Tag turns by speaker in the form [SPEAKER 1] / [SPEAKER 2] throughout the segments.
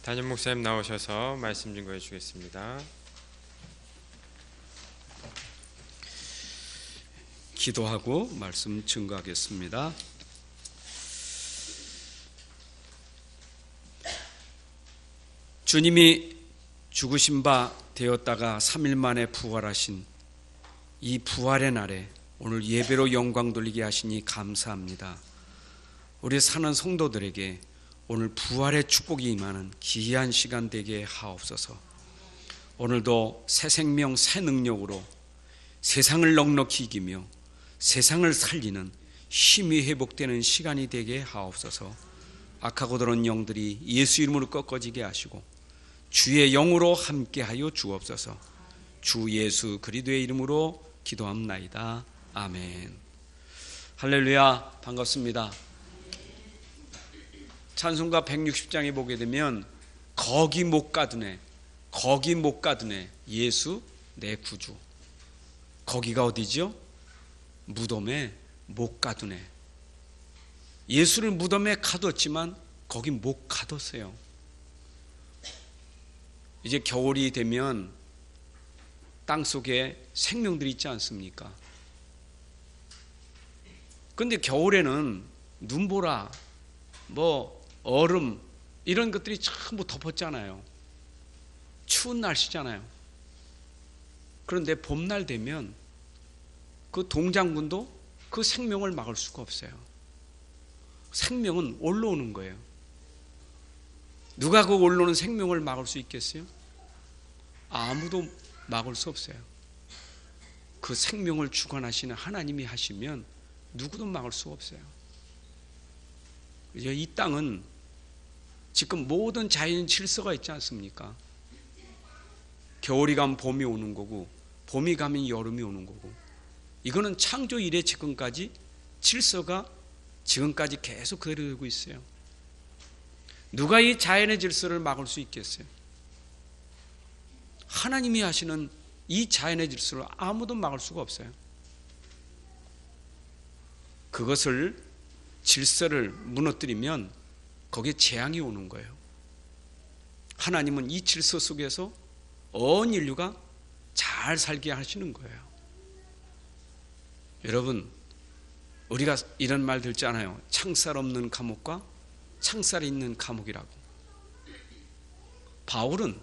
[SPEAKER 1] 담임 목사님 나오셔서 말씀 증거해 주겠습니다.
[SPEAKER 2] 기도하고 말씀 증거하겠습니다. 주님이 죽으신 바 되었다가 3일 만에 부활하신 이 부활의 날에 오늘 예배로 영광 돌리게 하시니 감사합니다. 우리 사는 성도들에게 오늘 부활의 축복이 임하는 귀한 시간 되게 하옵소서. 오늘도 새 생명 새 능력으로 세상을 넉넉히 이기며 세상을 살리는 힘이 회복되는 시간이 되게 하옵소서. 악하고 더러운 영들이 예수 이름으로 꺾어지게 하시고 주의 영으로 함께하여 주옵소서. 주 예수 그리스도의 이름으로 기도합나이다. 아멘. 할렐루야. 반갑습니다. 찬송가 160장에 보게 되면 거기 못 가두네, 거기 못 가두네, 예수 내 구주. 거기가 어디죠? 무덤에 못 가두네. 예수를 무덤에 가뒀지만 거기 못 가뒀어요. 이제 겨울이 되면 땅속에 생명들이 있지 않습니까? 그런데 겨울에는 눈보라, 얼음 이런 것들이 전부 덮었잖아요. 추운 날씨잖아요. 그런데 봄날 되면 그 동장군도 그 생명을 막을 수가 없어요. 생명은 올라오는 거예요. 누가 그 올라오는 생명을 막을 수 있겠어요? 아무도 막을 수 없어요. 그 생명을 주관하시는 하나님이 하시면 누구도 막을 수 없어요. 이 땅은 지금 모든 자연 질서가 있지 않습니까? 겨울이 가면 봄이 오는 거고 봄이 가면 여름이 오는 거고, 이거는 창조 이래 지금까지 질서가 지금까지 계속 그대로 되고 있어요. 누가 이 자연의 질서를 막을 수 있겠어요? 하나님이 하시는 이 자연의 질서를 아무도 막을 수가 없어요. 그것을 질서를 무너뜨리면 거기에 재앙이 오는 거예요. 하나님은 이 질서 속에서 온 인류가 잘 살게 하시는 거예요. 여러분, 우리가 이런 말 듣잖아요. 창살 없는 감옥과 창살이 있는 감옥이라고. 바울은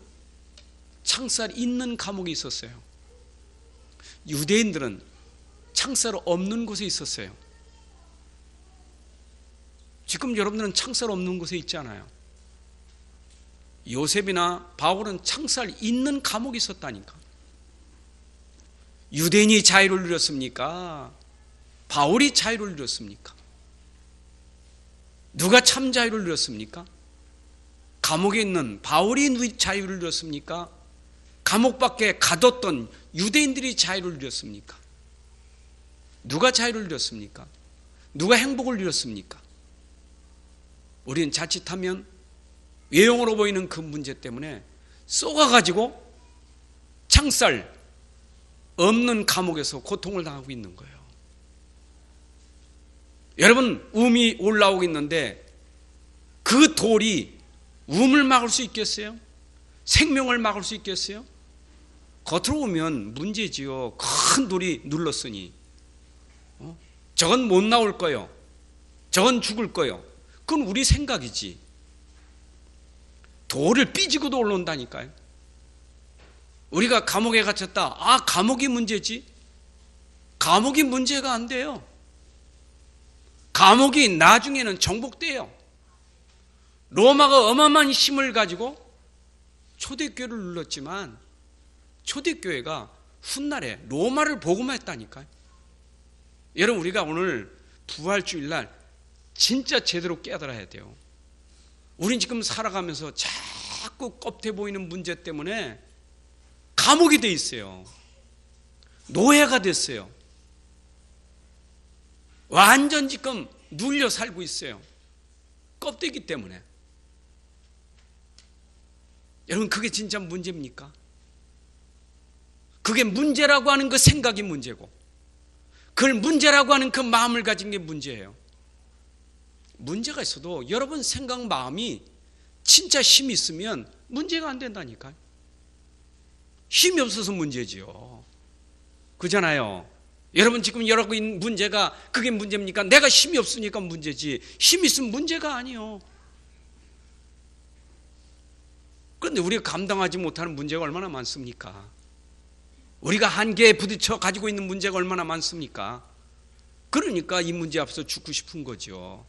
[SPEAKER 2] 창살 있는 감옥이 있었어요. 유대인들은 창살 없는 곳에 있었어요. 지금 여러분들은 창살 없는 곳에 있잖아요. 요셉이나 바울은 창살 있는 감옥에 있었다니까. 유대인이 자유를 누렸습니까? 바울이 자유를 누렸습니까? 누가 참 자유를 누렸습니까? 감옥에 있는 바울이 자유를 누렸습니까? 감옥 밖에 가뒀던 유대인들이 자유를 누렸습니까? 누가 자유를 누렸습니까? 누가 행복을 누렸습니까? 우리는 자칫하면 외형으로 보이는 그 문제 때문에 쏘가가지고 창살 없는 감옥에서 고통을 당하고 있는 거예요. 여러분, 음이 올라오고 있는데 그 돌이 음을 막을 수 있겠어요? 생명을 막을 수 있겠어요? 겉으로 보면 문제지요. 큰 돌이 눌렀으니 저건 못 나올 거요, 저건 죽을 거요. 그건 우리 생각이지. 돌을 삐지고도 올라온다니까요. 우리가 감옥에 갇혔다. 감옥이 문제지. 감옥이 문제가 안 돼요. 감옥이 나중에는 정복돼요. 로마가 어마어마한 힘을 가지고 초대교회를 눌렀지만 초대교회가 훗날에 로마를 복음했다니까요. 여러분, 우리가 오늘 부활주일날 진짜 제대로 깨달아야 돼요. 우린 지금 살아가면서 자꾸 껍데 보이는 문제 때문에 감옥이 돼 있어요. 노예가 됐어요. 완전 지금 눌려 살고 있어요. 껍데기 때문에. 여러분, 그게 진짜 문제입니까? 그게 문제라고 하는 그 생각이 문제고, 그걸 문제라고 하는 그 마음을 가진 게 문제예요. 문제가 있어도 여러분 생각 마음이 진짜 힘이 있으면 문제가 안 된다니까요. 힘이 없어서 문제지요. 그잖아요. 여러분 지금 여러분 있는 문제가 그게 문제입니까? 내가 힘이 없으니까 문제지. 힘이 있으면 문제가 아니요. 그런데 우리가 감당하지 못하는 문제가 얼마나 많습니까? 우리가 한계에 부딪혀 가지고 있는 문제가 얼마나 많습니까? 그러니까 이 문제 앞에서 죽고 싶은 거죠.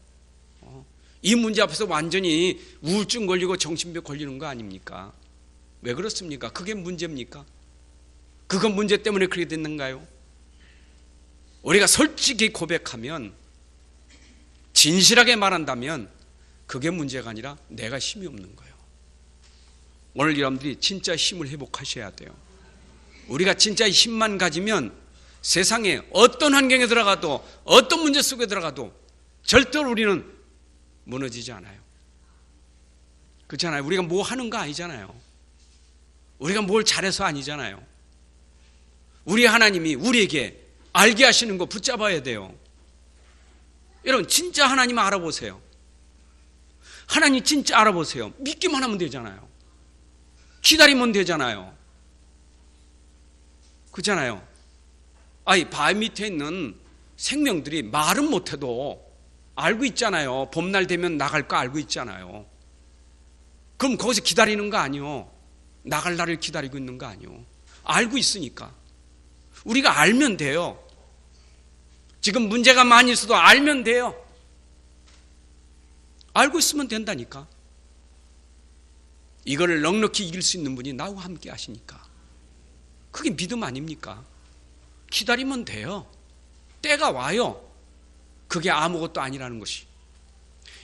[SPEAKER 2] 이 문제 앞에서 완전히 우울증 걸리고 정신병 걸리는 거 아닙니까? 왜 그렇습니까? 그게 문제입니까? 그건 문제 때문에 그렇게 됐는가요? 우리가 솔직히 고백하면, 진실하게 말한다면 그게 문제가 아니라 내가 힘이 없는 거예요. 오늘 여러분들이 진짜 힘을 회복하셔야 돼요. 우리가 진짜 힘만 가지면 세상에 어떤 환경에 들어가도 어떤 문제 속에 들어가도 절대로 우리는 무너지지 않아요. 그렇잖아요. 우리가 뭐 하는 거 아니잖아요. 우리가 뭘 잘해서 아니잖아요. 우리 하나님이 우리에게 알게 하시는 거 붙잡아야 돼요. 여러분 진짜 하나님 알아보세요. 하나님 진짜 알아보세요. 믿기만 하면 되잖아요. 기다리면 되잖아요. 그렇잖아요. 바위 밑에 있는 생명들이 말은 못해도 알고 있잖아요. 봄날 되면 나갈 거 알고 있잖아요. 그럼 거기서 기다리는 거 아니요. 나갈 날을 기다리고 있는 거 아니요. 알고 있으니까. 우리가 알면 돼요. 지금 문제가 많이 있어도 알면 돼요. 알고 있으면 된다니까. 이거를 넉넉히 이길 수 있는 분이 나와 함께 하시니까. 그게 믿음 아닙니까? 기다리면 돼요. 때가 와요. 그게 아무것도 아니라는 것이.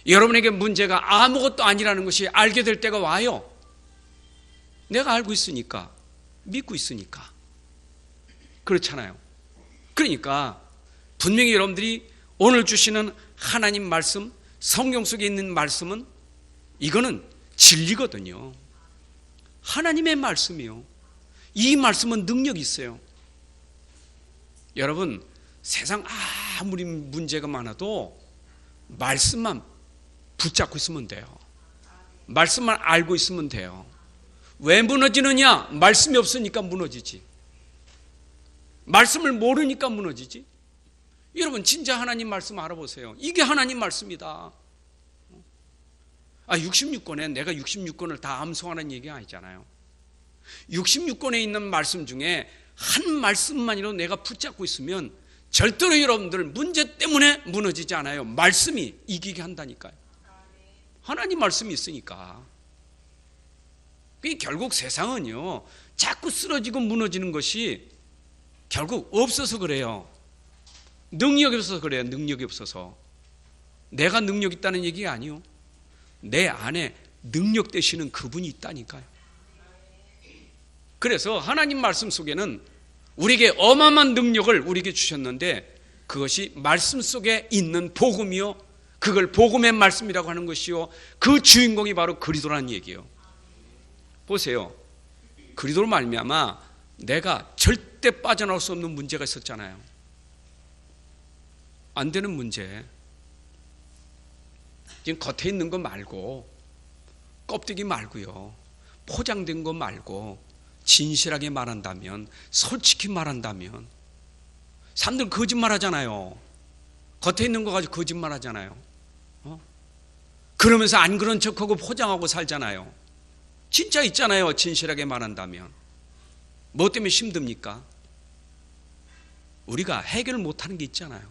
[SPEAKER 2] 여러분에게 문제가 아무것도 아니라는 것이 알게 될 때가 와요. 내가 알고 있으니까, 믿고 있으니까. 그렇잖아요. 그러니까 분명히 여러분들이 오늘 주시는 하나님 말씀, 성경 속에 있는 말씀은 이거는 진리거든요. 하나님의 말씀이요. 이 말씀은 능력이 있어요. 여러분 세상 아무리 문제가 많아도 말씀만 붙잡고 있으면 돼요. 말씀만 알고 있으면 돼요. 왜 무너지느냐? 말씀이 없으니까 무너지지. 말씀을 모르니까 무너지지. 여러분 진짜 하나님 말씀 알아보세요. 이게 하나님 말씀이다. 66권에 내가 66권을 다 암송하는 얘기가 아니잖아요. 66권에 있는 말씀 중에 한 말씀만이라도 내가 붙잡고 있으면 절대로 여러분들 문제 때문에 무너지지 않아요. 말씀이 이기게 한다니까요. 하나님 말씀이 있으니까. 결국 세상은요 자꾸 쓰러지고 무너지는 것이 결국 없어서 그래요. 능력이 없어서 그래요. 능력이 없어서. 내가 능력 있다는 얘기가 아니요. 내 안에 능력 되시는 그분이 있다니까요. 그래서 하나님 말씀 속에는 우리에게 어마어마한 능력을 우리에게 주셨는데 그것이 말씀 속에 있는 복음이요. 그걸 복음의 말씀이라고 하는 것이요. 그 주인공이 바로 그리스도라는 얘기예요. 보세요. 그리스도로 말미암아 내가 절대 빠져나올 수 없는 문제가 있었잖아요. 안 되는 문제. 지금 겉에 있는 거 말고 껍데기 말고요. 포장된 거 말고 진실하게 말한다면, 솔직히 말한다면, 사람들 거짓말 하잖아요. 겉에 있는 거 가지고 거짓말 하잖아요. 그러면서 안 그런 척하고 포장하고 살잖아요. 진짜 있잖아요. 진실하게 말한다면. 뭐 때문에 힘듭니까? 우리가 해결을 못하는 게 있잖아요.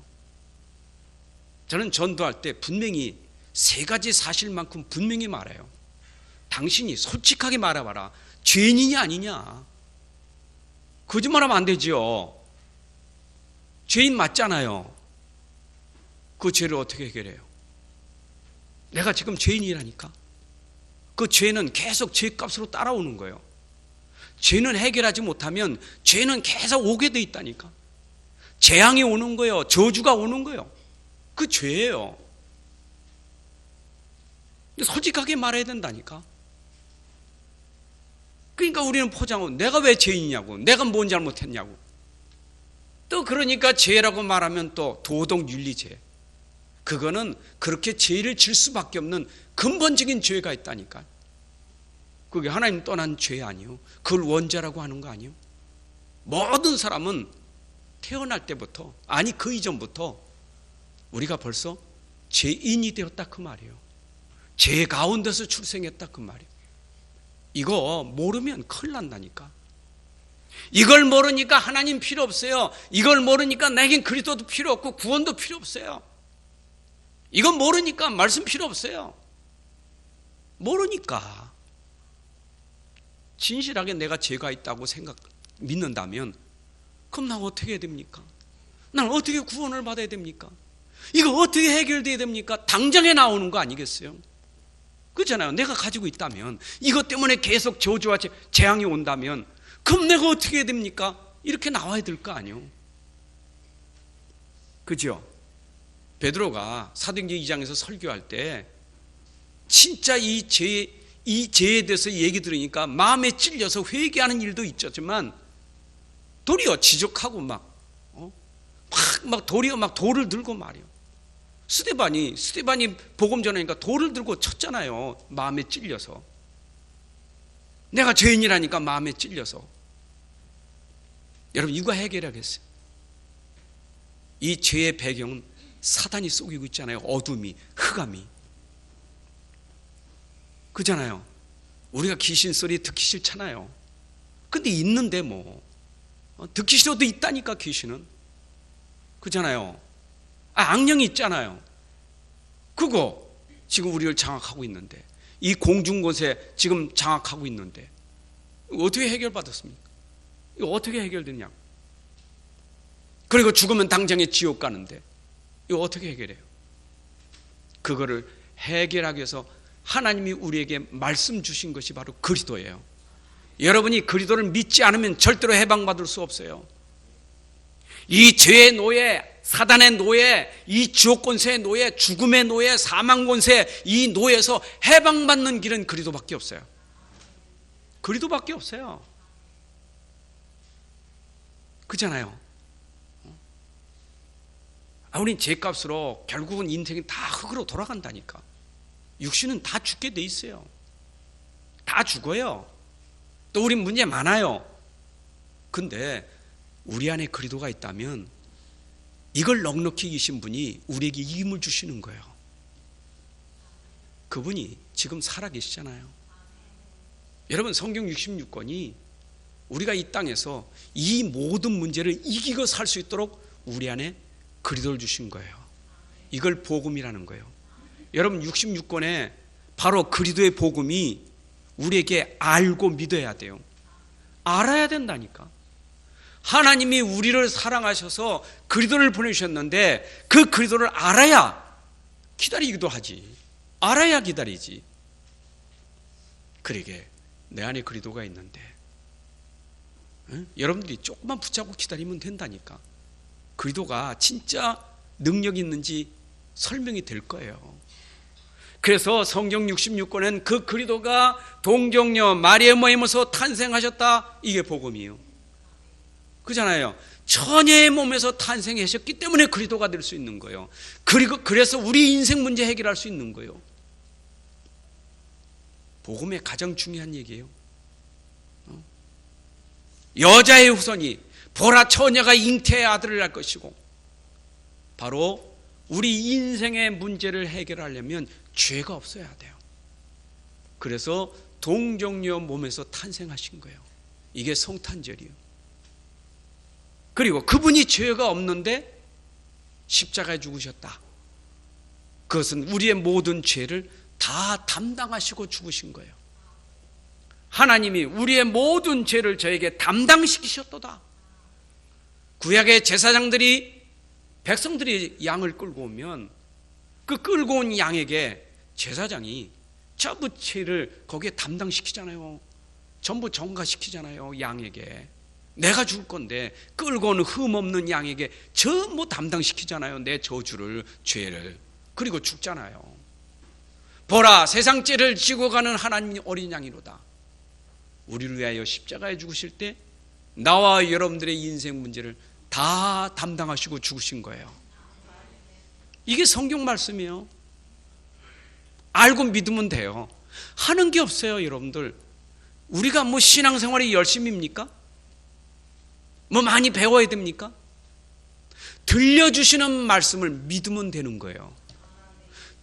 [SPEAKER 2] 저는 전도할 때 분명히 세 가지 사실만큼 분명히 말해요. 당신이 솔직하게 말해봐라. 죄인이냐 아니냐. 거짓말하면 안 되죠. 죄인 맞잖아요. 그 죄를 어떻게 해결해요? 내가 지금 죄인이라니까. 그 죄는 계속 죄값으로 따라오는 거예요. 죄는 해결하지 못하면 죄는 계속 오게 돼 있다니까. 재앙이 오는 거예요. 저주가 오는 거예요. 그 죄예요. 솔직하게 말해야 된다니까. 그러니까 우리는 포장하고 내가 왜 죄인이냐고, 내가 뭔 잘못했냐고. 또 그러니까 죄라고 말하면 또 도덕윤리죄. 그거는 그렇게 죄를 질 수밖에 없는 근본적인 죄가 있다니까. 그게 하나님 떠난 죄 아니요, 그걸 원죄라고 하는 거 아니요. 모든 사람은 태어날 때부터, 아니 그 이전부터 우리가 벌써 죄인이 되었다 그 말이에요. 죄 가운데서 출생했다 그 말이에요. 이거 모르면 큰일 난다니까. 이걸 모르니까 하나님 필요 없어요. 이걸 모르니까 내겐 그리스도도 필요 없고 구원도 필요 없어요. 이건 모르니까 말씀 필요 없어요. 모르니까. 진실하게 내가 죄가 있다고 믿는다면 그럼 난 어떻게 해야 됩니까? 난 어떻게 구원을 받아야 됩니까? 이거 어떻게 해결돼야 됩니까? 당장에 나오는 거 아니겠어요? 그렇잖아요. 내가 가지고 있다면, 이것 때문에 계속 저주와 재앙이 온다면 그럼 내가 어떻게 해야 됩니까? 이렇게 나와야 될 거 아니에요. 그죠? 베드로가 사도행전 2장에서 설교할 때 진짜 이 죄에 대해서 얘기 들으니까 마음에 찔려서 회개하는 일도 있었지만 도리어 지적하고 막 도리어 막 돌을 들고 말이요. 스데반이 복음 전하니까 돌을 들고 쳤잖아요. 마음에 찔려서. 내가 죄인이라니까 마음에 찔려서. 여러분, 이거 해결하겠어요. 이 죄의 배경은 사단이 속이고 있잖아요. 어둠이, 흑암이. 그잖아요. 우리가 귀신 소리 듣기 싫잖아요. 근데 있는데 뭐 듣기 싫어도 있다니까 귀신은. 그잖아요. 악령이 있잖아요. 그거 지금 우리를 장악하고 있는데, 이 공중곳에 지금 장악하고 있는데 이거 어떻게 해결받았습니까? 이거 어떻게 해결되냐? 그리고 죽으면 당장에 지옥 가는데 이거 어떻게 해결해요? 그거를 해결하기 위해서 하나님이 우리에게 말씀 주신 것이 바로 그리스도예요. 여러분이 그리스도를 믿지 않으면 절대로 해방받을 수 없어요. 이 죄의 노예, 사단의 노예, 이 지옥 권세의 노예, 죽음의 노예, 사망 권세, 이 노예에서 해방받는 길은 그리스도밖에 없어요. 그리스도밖에 없어요. 그잖아요. 우린 죄값으로 결국은 인생이 다 흙으로 돌아간다니까. 육신은 다 죽게 돼 있어요. 다 죽어요. 또 우린 문제 많아요. 근데 우리 안에 그리스도가 있다면 이걸 넉넉히 이기신 분이 우리에게 이김을 주시는 거예요. 그분이 지금 살아계시잖아요. 여러분, 성경 66권이 우리가 이 땅에서 이 모든 문제를 이기고 살 수 있도록 우리 안에 그리스도를 주신 거예요. 이걸 복음이라는 거예요. 여러분, 66권에 바로 그리스도의 복음이 우리에게 알고 믿어야 돼요. 알아야 된다니까. 하나님이 우리를 사랑하셔서 그리스도를 보내주셨는데 그 그리스도를 알아야 기다리기도 하지. 알아야 기다리지. 그러게 내 안에 그리스도가 있는데 여러분들이 조금만 붙잡고 기다리면 된다니까. 그리스도가 진짜 능력이 있는지 설명이 될 거예요. 그래서 성경 66권엔 그 그리스도가 동정녀 마리아의 몸에서 탄생하셨다, 이게 복음이에요. 그잖아요. 처녀의 몸에서 탄생하셨기 때문에 그리스도가 될 수 있는 거예요. 그래서 우리 인생 문제 해결할 수 있는 거예요. 복음의 가장 중요한 얘기예요. 여자의 후손이 보라 처녀가 잉태의 아들을 낳을 것이고, 바로 우리 인생의 문제를 해결하려면 죄가 없어야 돼요. 그래서 동정녀 몸에서 탄생하신 거예요. 이게 성탄절이에요. 그리고 그분이 죄가 없는데 십자가에 죽으셨다. 그것은 우리의 모든 죄를 다 담당하시고 죽으신 거예요. 하나님이 우리의 모든 죄를 저에게 담당시키셨도다. 구약의 제사장들이, 백성들이 양을 끌고 오면 그 끌고 온 양에게 제사장이 전부 죄를 거기에 담당시키잖아요. 전부 전가시키잖아요. 양에게 내가 죽을 건데 끌고 온 흠 없는 양에게 전부 담당시키잖아요. 내 저주를, 죄를. 그리고 죽잖아요. 보라, 세상 죄를 지고 가는 하나님 어린 양이로다. 우리를 위하여 십자가에 죽으실 때 나와 여러분들의 인생 문제를 다 담당하시고 죽으신 거예요. 이게 성경 말씀이에요. 알고 믿으면 돼요. 하는 게 없어요, 여러분들. 우리가 뭐 신앙생활이 열심입니까? 뭐 많이 배워야 됩니까? 들려주시는 말씀을 믿으면 되는 거예요.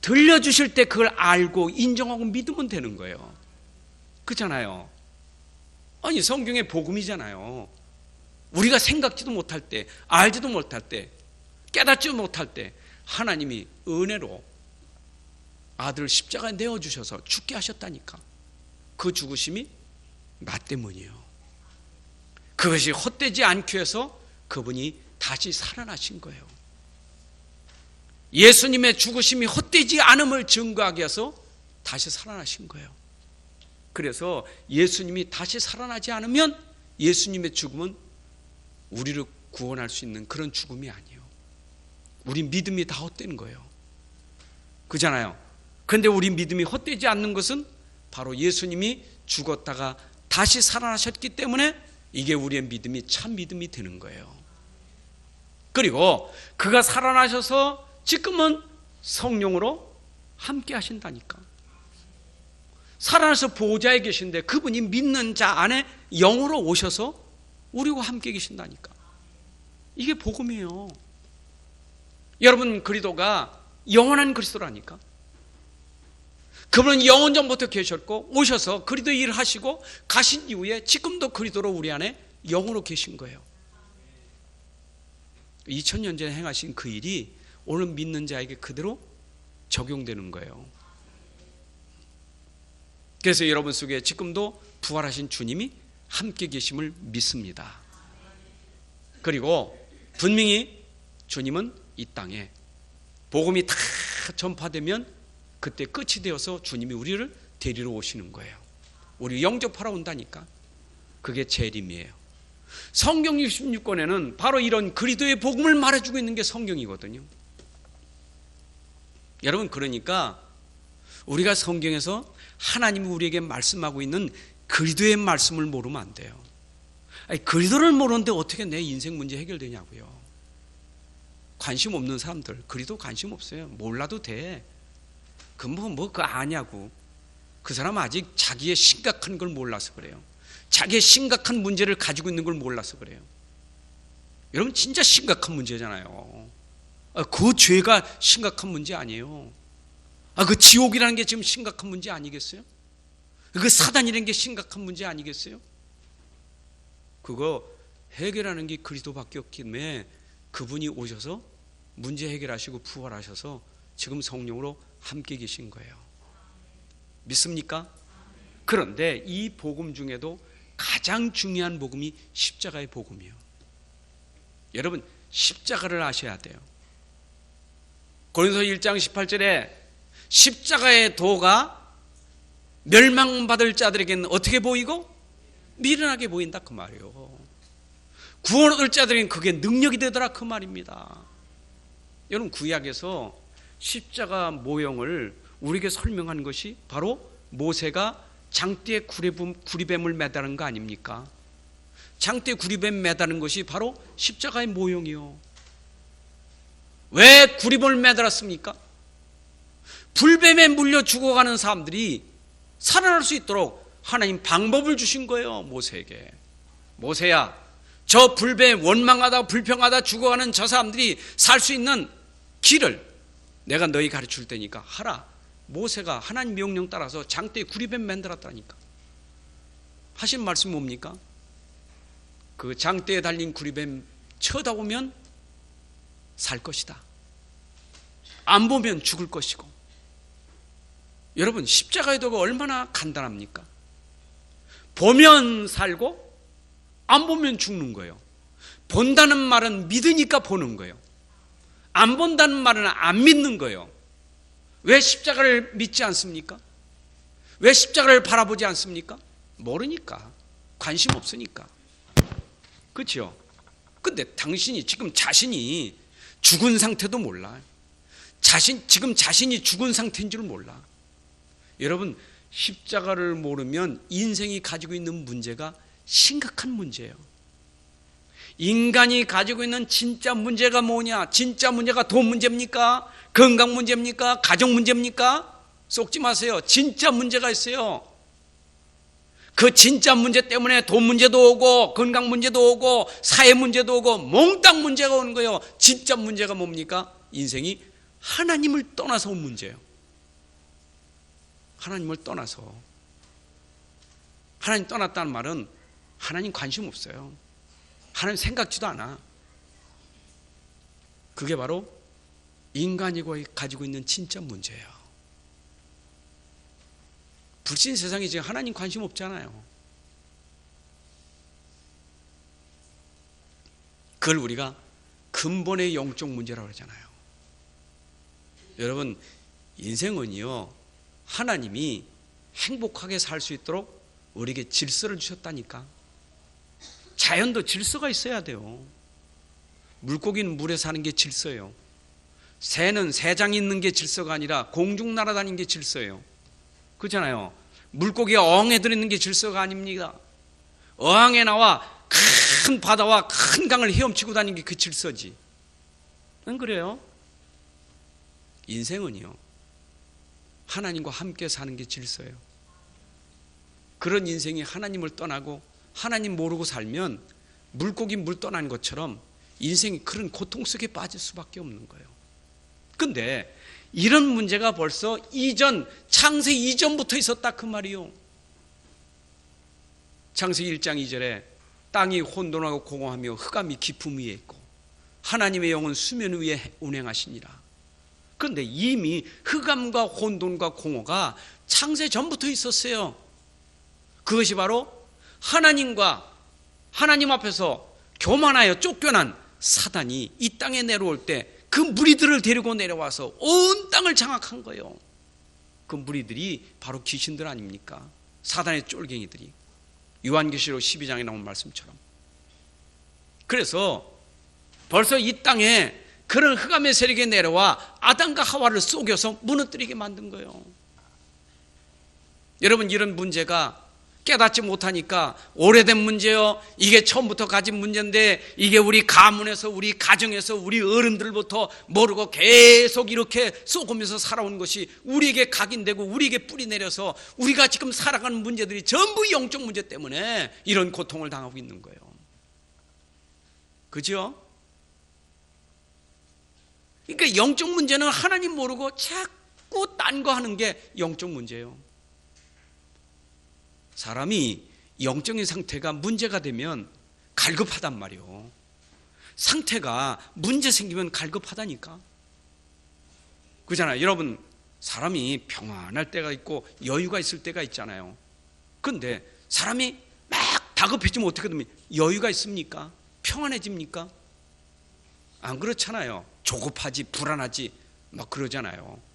[SPEAKER 2] 들려주실 때 그걸 알고 인정하고 믿으면 되는 거예요. 그렇잖아요. 아니, 성경의 복음이잖아요. 우리가 생각지도 못할 때, 알지도 못할 때, 깨닫지도 못할 때 하나님이 은혜로 아들을 십자가에 내어주셔서 죽게 하셨다니까. 그 죽으심이 나 때문이에요. 그것이 헛되지 않기 위해서 그분이 다시 살아나신 거예요. 예수님의 죽으심이 헛되지 않음을 증거하기 위해서 다시 살아나신 거예요. 그래서 예수님이 다시 살아나지 않으면 예수님의 죽음은 우리를 구원할 수 있는 그런 죽음이 아니에요. 우리 믿음이 다 헛된 거예요. 그잖아요. 그런데 우리 믿음이 헛되지 않는 것은 바로 예수님이 죽었다가 다시 살아나셨기 때문에 이게 우리의 믿음이 참 믿음이 되는 거예요. 그리고 그가 살아나셔서 지금은 성령으로 함께 하신다니까. 살아나서 보호자에 계신데 그분이 믿는 자 안에 영으로 오셔서 우리와 함께 계신다니까. 이게 복음이에요. 여러분, 그리스도가 영원한 그리스도라니까. 그분은 영원 전부터 계셨고 오셔서 그리스도 일을 하시고 가신 이후에 지금도 그리스도로 우리 안에 영으로 계신 거예요. 2000년 전에 행하신 그 일이 오늘 믿는 자에게 그대로 적용되는 거예요. 그래서 여러분 속에 지금도 부활하신 주님이 함께 계심을 믿습니다. 그리고 분명히 주님은 이 땅에 복음이 다 전파되면 그때 끝이 되어서 주님이 우리를 데리러 오시는 거예요. 우리 영접하러 온다니까. 그게 재림이에요. 성경 66권에는 바로 이런 그리스도의 복음을 말해주고 있는 게 성경이거든요. 여러분, 그러니까 우리가 성경에서 하나님이 우리에게 말씀하고 있는 그리스도의 말씀을 모르면 안 돼요. 아니, 그리스도를 모르는데 어떻게 내 인생 문제 해결되냐고요. 관심 없는 사람들, 그리스도 관심 없어요. 몰라도 돼. 그거 아냐고. 그 사람 아직 자기의 심각한 걸 몰라서 그래요. 자기의 심각한 문제를 가지고 있는 걸 몰라서 그래요. 여러분, 진짜 심각한 문제잖아요. 그 죄가 심각한 문제 아니에요. 그 지옥이라는 게 지금 심각한 문제 아니겠어요? 그 사단이라는 게 심각한 문제 아니겠어요? 그거 해결하는 게 그리스도밖에 없기 때문에 그분이 오셔서 문제 해결하시고 부활하셔서 지금 성령으로 함께 계신 거예요. 믿습니까? 그런데 이 복음 중에도 가장 중요한 복음이 십자가의 복음이에요. 여러분, 십자가를 아셔야 돼요. 고린도서 1장 18절에 십자가의 도가 멸망받을 자들에게는 어떻게 보이고 미련하게 보인다 그 말이에요. 구원 얻을 자들에게는 그게 능력이 되더라 그 말입니다. 여러분, 구약에서 십자가 모형을 우리에게 설명한 것이 바로 모세가 장대에 구리뱀을 매다는 거 아닙니까? 장대에 구리뱀 매다는 것이 바로 십자가의 모형이요. 왜 구리뱀을 매달았습니까? 불뱀에 물려 죽어가는 사람들이 살아날 수 있도록 하나님 방법을 주신 거예요. 모세에게. 모세야, 저 불뱀 원망하다 불평하다 죽어가는 저 사람들이 살 수 있는 길을 내가 너희 가르쳐 줄 테니까 하라. 모세가 하나님 명령 따라서 장대에 구리뱀 만들었다니까. 하신 말씀 뭡니까? 그 장대에 달린 구리뱀 쳐다보면 살 것이다. 안 보면 죽을 것이고. 여러분, 십자가의 도가 얼마나 간단합니까? 보면 살고 안 보면 죽는 거예요. 본다는 말은 믿으니까 보는 거예요. 안 본다는 말은 안 믿는 거예요. 왜 십자가를 믿지 않습니까? 왜 십자가를 바라보지 않습니까? 모르니까. 관심 없으니까. 그렇죠? 근데 당신이 지금 자신이 죽은 상태도 몰라. 지금 자신이 죽은 상태인 줄 몰라. 여러분, 십자가를 모르면 인생이 가지고 있는 문제가 심각한 문제예요. 인간이 가지고 있는 진짜 문제가 뭐냐? 진짜 문제가 돈 문제입니까? 건강 문제입니까? 가정 문제입니까? 속지 마세요. 진짜 문제가 있어요. 그 진짜 문제 때문에 돈 문제도 오고 건강 문제도 오고 사회 문제도 오고 몽땅 문제가 오는 거예요. 진짜 문제가 뭡니까? 인생이 하나님을 떠나서 온 문제예요. 하나님을 떠나서. 하나님 떠났다는 말은 하나님 관심 없어요. 하나님 생각지도 않아. 그게 바로 인간이 가지고 있는 진짜 문제예요. 불신 세상에 지금 하나님 관심 없잖아요. 그걸 우리가 근본의 영적 문제라고 그러잖아요. 여러분, 인생은요, 하나님이 행복하게 살 수 있도록 우리에게 질서를 주셨다니까. 자연도 질서가 있어야 돼요. 물고기는 물에 사는 게 질서예요. 새는 새장이 있는 게 질서가 아니라 공중 날아다니는 게 질서예요. 그렇잖아요. 물고기가 어항에 들어있는 게 질서가 아닙니다. 어항에 나와 큰 바다와 큰 강을 헤엄치고 다니는 게 그 질서지. 안 그래요? 인생은요, 하나님과 함께 사는 게 질서예요. 그런 인생이 하나님을 떠나고 하나님 모르고 살면 물고기 물 떠난 것처럼 인생이 그런 고통 속에 빠질 수밖에 없는 거예요. 근데 이런 문제가 벌써 창세기 이전부터 있었다 그 말이요. 창세기 1장 2절에 땅이 혼돈하고 공허하며 흑암이 깊음 위에 있고 하나님의 영은 수면 위에 운행하시니라. 그런데 이미 흑암과 혼돈과 공허가 창세 전부터 있었어요. 그것이 바로 하나님 앞에서 교만하여 쫓겨난 사단이 이 땅에 내려올 때 그 무리들을 데리고 내려와서 온 땅을 장악한 거예요. 그 무리들이 바로 귀신들 아닙니까? 사단의 쫄갱이들이. 요한계시록 12장에 나온 말씀처럼. 그래서 벌써 이 땅에 그런 흑암의 세력이 내려와 아담과 하와를 속여서 무너뜨리게 만든 거예요. 여러분, 이런 문제가 깨닫지 못하니까 오래된 문제요, 이게 처음부터 가진 문제인데 이게 우리 가문에서 우리 가정에서 우리 어른들부터 모르고 계속 이렇게 쏘으면서 살아온 것이 우리에게 각인되고 우리에게 뿌리 내려서 우리가 지금 살아가는 문제들이 전부 영적 문제 때문에 이런 고통을 당하고 있는 거예요. 그죠? 그러니까 영적 문제는 하나님 모르고 자꾸 딴 거 하는 게 영적 문제예요. 사람이 영적인 상태가 문제가 되면 갈급하단 말이에요. 상태가 문제 생기면 갈급하다니까. 그잖아요. 여러분, 사람이 평안할 때가 있고 여유가 있을 때가 있잖아요. 그런데 사람이 막 다급해지면 어떻게 됩니까? 여유가 있습니까? 평안해집니까? 안 그렇잖아요. 조급하지, 불안하지 막 그러잖아요.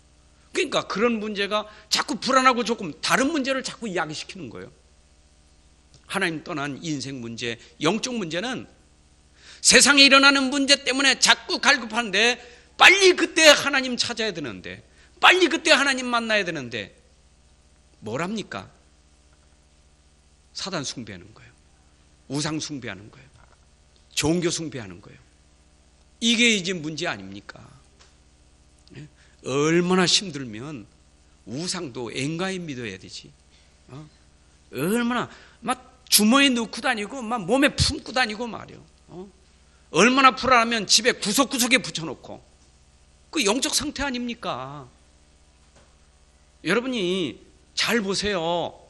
[SPEAKER 2] 그러니까 그런 문제가 자꾸 불안하고 조금 다른 문제를 자꾸 이야기시키는 거예요. 하나님 떠난 인생 문제, 영적 문제는 세상에 일어나는 문제 때문에 자꾸 갈급한데 빨리 그때 하나님 찾아야 되는데, 빨리 그때 하나님 만나야 되는데 뭘 합니까? 사단 숭배하는 거예요. 우상 숭배하는 거예요. 종교 숭배하는 거예요. 이게 이제 문제 아닙니까? 얼마나 힘들면 우상도 앵가히 믿어야 되지. 얼마나 막 주머니에 넣고 다니고 막 몸에 품고 다니고 말이요. 얼마나 불안하면 집에 구석구석에 붙여놓고. 그 영적 상태 아닙니까? 여러분이 잘 보세요.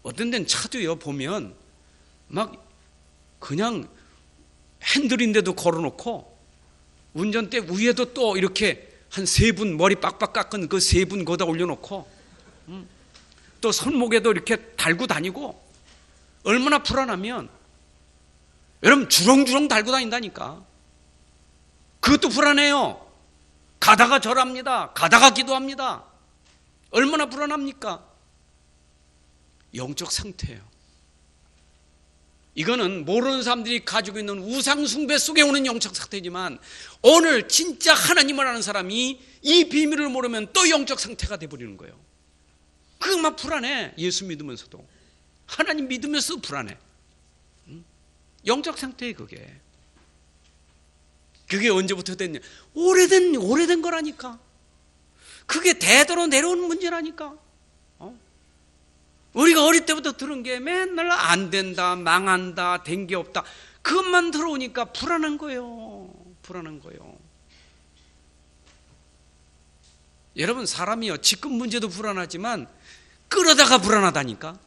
[SPEAKER 2] 어떤 데는 차도요, 보면 막 그냥 핸들인데도 걸어놓고 운전대 위에도 또 이렇게 한 3분 머리 빡빡 깎은 그 3분 거기다 올려놓고 또 손목에도 이렇게 달고 다니고, 얼마나 불안하면 여러분 주렁주렁 달고 다닌다니까. 그것도 불안해요. 가다가 절합니다. 가다가 기도합니다. 얼마나 불안합니까? 영적 상태예요. 이거는 모르는 사람들이 가지고 있는 우상 숭배 속에 오는 영적 상태지만, 오늘 진짜 하나님을 아는 사람이 이 비밀을 모르면 또 영적 상태가 돼버리는 거예요. 그거 막 불안해. 예수 믿으면서도, 하나님 믿으면서도 불안해. 영적 상태에 그게. 그게 언제부터 됐냐? 오래된 거라니까. 그게 대대로 내려오는 문제라니까. 우리가 어릴 때부터 들은 게 맨날 안 된다, 망한다, 된 게 없다. 그것만 들어오니까 불안한 거예요. 불안한 거예요. 여러분, 사람이요, 직급 문제도 불안하지만 끌어다가 불안하다니까.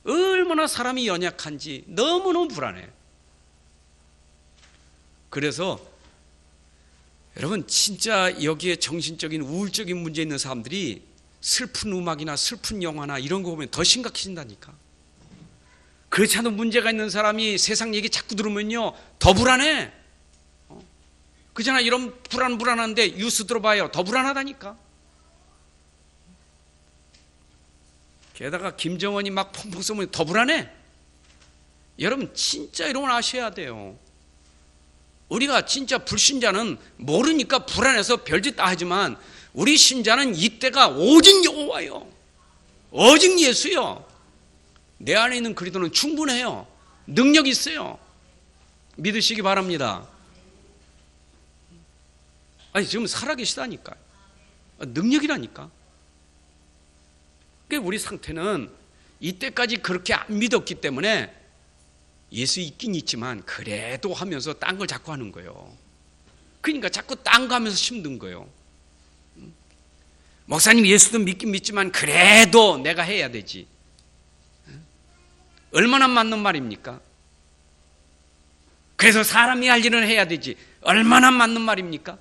[SPEAKER 2] 얼마나 사람이 연약한지 너무너무 불안해. 그래서 여러분, 진짜 여기에 정신적인 우울적인 문제 있는 사람들이 슬픈 음악이나 슬픈 영화나 이런 거 보면 더 심각해진다니까. 그렇지 않은 문제가 있는 사람이 세상 얘기 자꾸 들으면요 더 불안해. 그잖아. 이런 불안한데 뉴스 들어봐요. 더 불안하다니까. 게다가 김정은이 막 펑펑 쏘면 더 불안해. 여러분, 진짜 이런 걸 아셔야 돼요. 우리가 진짜 불신자는 모르니까 불안해서 별짓 다 하지만, 우리 신자는 이때가 오직 여호와요, 오직 예수요. 내 안에 있는 그리스도는 충분해요. 능력이 있어요. 믿으시기 바랍니다. 아니, 지금 살아계시다니까요. 능력이라니까. 그러니까 우리 상태는 이때까지 그렇게 안 믿었기 때문에 예수 있긴 있지만 그래도 하면서 딴 걸 자꾸 하는 거예요. 그러니까 자꾸 딴 거 하면서 힘든 거예요. 목사님, 예수도 믿긴 믿지만 그래도 내가 해야 되지. 얼마나 맞는 말입니까? 그래서 사람이 할 일은 해야 되지. 얼마나 맞는 말입니까?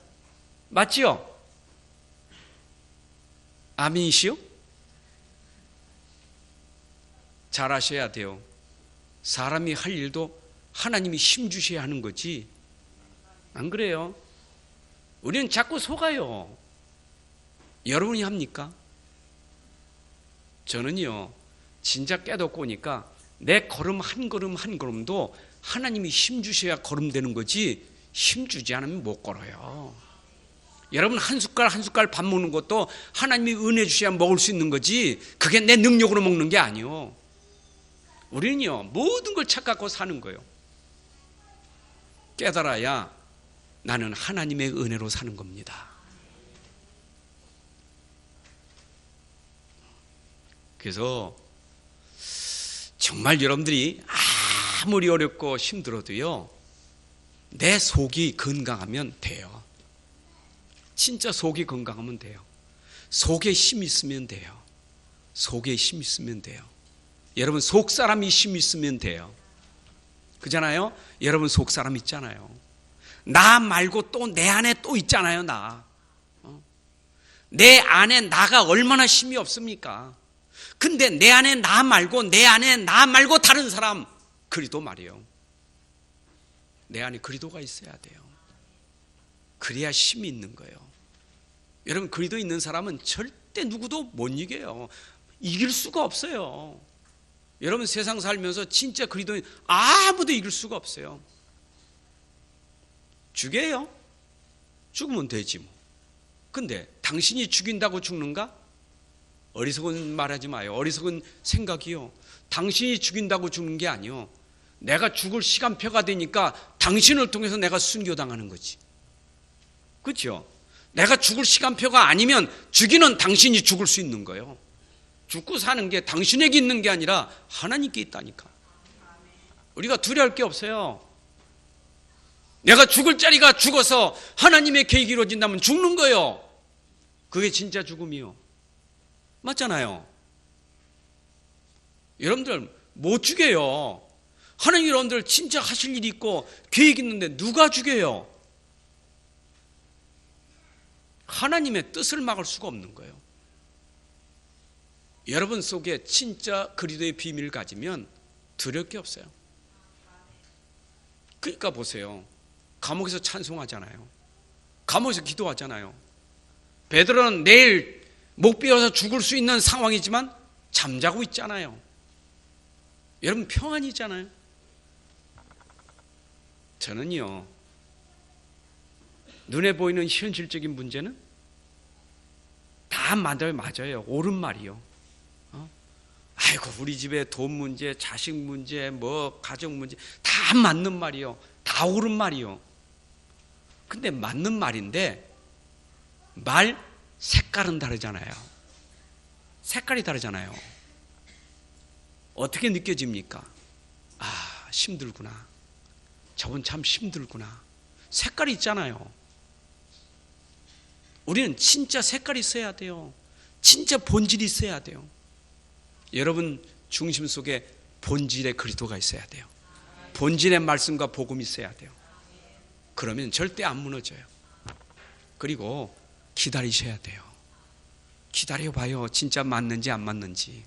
[SPEAKER 2] 맞지요? 아멘이시요? 잘 아셔야 돼요. 사람이 할 일도 하나님이 힘 주셔야 하는 거지. 안 그래요? 우리는 자꾸 속아요. 여러분이 합니까? 저는요, 진짜 깨닫고 오니까 내 걸음 한 걸음도 하나님이 힘 주셔야 걸음되는 거지, 힘 주지 않으면 못 걸어요. 여러분, 한 숟갈 밥 먹는 것도 하나님이 은혜 주셔야 먹을 수 있는 거지, 그게 내 능력으로 먹는 게 아니요. 우리는요, 모든 걸 착각하고 사는 거예요. 깨달아야 나는 하나님의 은혜로 사는 겁니다. 그래서 정말 여러분들이 아무리 어렵고 힘들어도요, 내 속이 건강하면 돼요. 진짜 속이 건강하면 돼요. 속에 힘 있으면 돼요. 속에 힘 있으면 돼요. 여러분, 속 사람이 힘 있으면 돼요. 그잖아요? 여러분, 속 사람 있잖아요. 나 말고 또 내 안에 또 있잖아요. 내 안에 나가 얼마나 힘이 없습니까? 근데 내 안에 나 말고 다른 사람, 그리도 말이에요. 내 안에 그리도가 있어야 돼요. 그래야 힘이 있는 거예요. 여러분, 그리도 있는 사람은 절대 누구도 못 이겨요. 이길 수가 없어요. 여러분, 세상 살면서 진짜 그리도 아무도 이길 수가 없어요. 죽여요? 죽으면 되지 뭐. 근데 당신이 죽인다고 죽는가? 어리석은 말하지 마요. 어리석은 생각이요. 당신이 죽인다고 죽는 게 아니요. 내가 죽을 시간표가 되니까 당신을 통해서 내가 순교당하는 거지. 그렇죠? 내가 죽을 시간표가 아니면 죽이는 당신이 죽을 수 있는 거예요. 죽고 사는 게 당신에게 있는 게 아니라 하나님께 있다니까. 우리가 두려울 게 없어요. 내가 죽을 자리가 죽어서 하나님의 계획이 이루어진다면 죽는 거예요. 그게 진짜 죽음이요. 맞잖아요. 여러분들 못 죽여요. 하나님, 여러분들 진짜 하실 일이 있고 계획이 있는데 누가 죽여요? 하나님의 뜻을 막을 수가 없는 거예요. 여러분 속에 진짜 그리스도의 비밀을 가지면 두려울 게 없어요. 그러니까 보세요. 감옥에서 찬송하잖아요. 감옥에서 기도하잖아요. 베드로는 내일 목 베어서 죽을 수 있는 상황이지만 잠자고 있잖아요. 여러분, 평안이잖아요. 저는요, 눈에 보이는 현실적인 문제는 다 맞아요. 옳은 말이요. 아이고, 우리 집에 돈 문제, 자식 문제, 뭐 가정 문제 다 맞는 말이요. 다 옳은 말이요. 근데 맞는 말인데 말 색깔은 다르잖아요. 색깔이 다르잖아요. 어떻게 느껴집니까? 아, 힘들구나. 저분 참 힘들구나. 색깔이 있잖아요. 우리는 진짜 색깔이 있어야 돼요. 진짜 본질이 있어야 돼요. 여러분 중심 속에 본질의 그리스도가 있어야 돼요. 본질의 말씀과 복음이 있어야 돼요. 그러면 절대 안 무너져요. 그리고 기다리셔야 돼요. 기다려봐요. 진짜 맞는지 안 맞는지.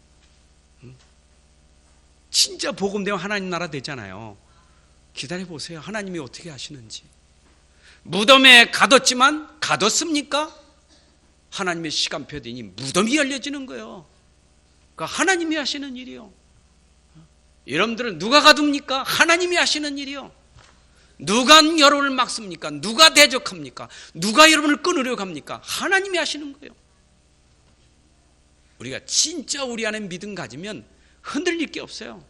[SPEAKER 2] 진짜 복음 되면 하나님 나라 되잖아요. 기다려보세요. 하나님이 어떻게 하시는지. 무덤에 가뒀지만 가뒀습니까? 하나님의 시간표 되니 무덤이 열려지는 거예요. 그러니까 하나님이 하시는 일이요. 여러분들은 누가 가둡니까? 하나님이 하시는 일이요. 누가 여러분을 막습니까? 누가 대적합니까? 누가 여러분을 끊으려고 합니까? 하나님이 하시는 거예요. 우리가 진짜 우리 안에 믿음 가지면 흔들릴 게 없어요.